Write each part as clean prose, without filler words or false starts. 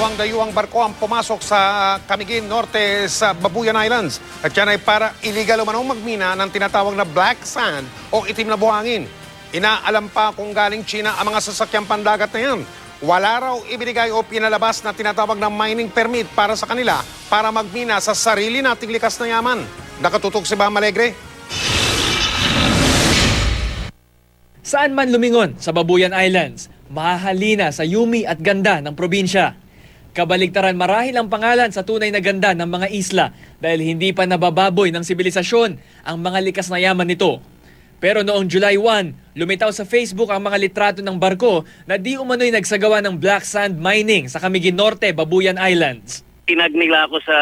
dalawang dayuhang barko ang pumasok sa Camiguin Norte sa Babuyan Islands. At yan ay para illegal umanong magmina ng tinatawag na black sand o itim na buhangin. Inaalam pa kung galing China ang mga sasakyang pandagat na yan. Wala raw ibinigay o pinalabas na tinatawag na mining permit para sa kanila para magmina sa sarili nating likas na yaman. Nakatutok si Bam Alegre. Saan man lumingon sa Babuyan Islands, mahahalina sa yumi at ganda ng probinsya. Kabaligtaran marahil ang pangalan sa tunay na ganda ng mga isla dahil hindi pa nabababoy ng sibilisasyon ang mga likas na yaman nito. Pero noong July 1, lumitaw sa Facebook ang mga litrato ng barko na di umano'y nagsagawa ng black sand mining sa Camiguin Norte, Babuyan Islands. Tinag nila ako sa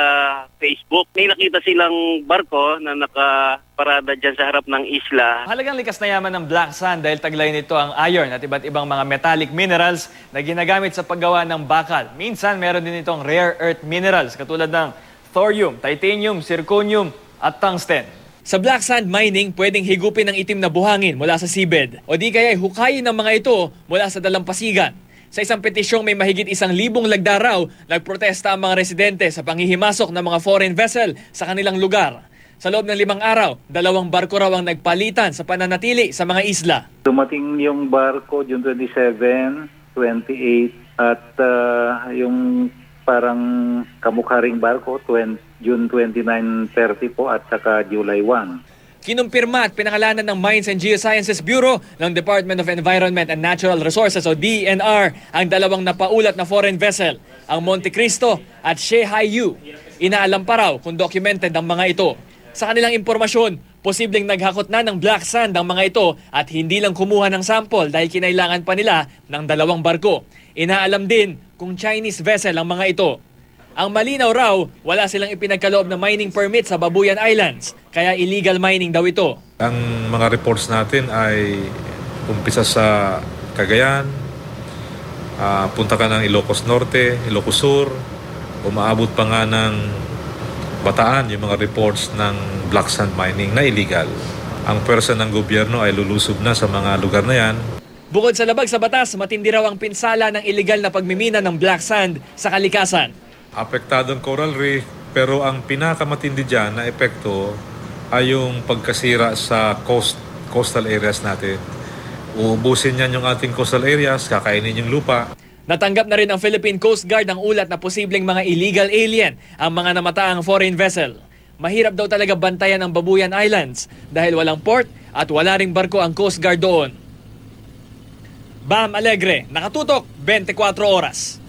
Facebook. May nakita silang barko na nakaparada dyan sa harap ng isla. Halagang likas na yaman ng black sand dahil taglay nito ang iron at iba't ibang mga metallic minerals na ginagamit sa paggawa ng bakal. Minsan meron din itong rare earth minerals katulad ng thorium, titanium, zirconium at tungsten. Sa black sand mining, pwedeng higupin ng itim na buhangin mula sa seabed o di kaya hukayin ng mga ito mula sa dalampasigan. Sa isang petisyong may mahigit 1,000 lagda raw, nagprotesta ang mga residente sa panghihimasok ng mga foreign vessel sa kanilang lugar. Sa loob ng 5 araw, 2 barko raw ang nagpalitan sa pananatili sa mga isla. Dumating yung barko June 27, 28 at yung parang kamukharing barko June 29, 30 po at saka July 1. Kinumpirma at pinangalanan ng Mines and Geosciences Bureau ng Department of Environment and Natural Resources o DENR ang 2 napaulat na foreign vessel, ang Monte Cristo at Shehaiyu. Inaalam pa raw kung documented ang mga ito. Sa kanilang impormasyon, posibleng naghakot na ng black sand ang mga ito at hindi lang kumuha ng sample dahil kinailangan pa nila ng 2 barko. Inaalam din kung Chinese vessel ang mga ito. Ang malinaw raw, wala silang ipinagkaloob na mining permit sa Babuyan Islands, kaya illegal mining daw ito. Ang mga reports natin ay umpisa sa Cagayan, punta ka ng Ilocos Norte, Ilocos Sur, umaabot pa nga ng Bataan yung mga reports ng black sand mining na illegal. Ang pwersa ng gobyerno ay lulusob na sa mga lugar na yan. Bukod sa labag sa batas, matindi raw ang pinsala ng illegal na pagmimina ng black sand sa kalikasan. Apektado ang coral reef, pero ang pinakamatindi dyan na epekto ay yung pagkasira sa coastal areas natin. Uubusin yan yung ating coastal areas, kakainin yung lupa. Natanggap na rin ng Philippine Coast Guard ang ulat na posibleng mga illegal alien ang mga namataang foreign vessel. Mahirap daw talaga bantayan ang Babuyan Islands dahil walang port at wala ring barko ang Coast Guard doon. Bam Alegre, nakatutok 24 oras.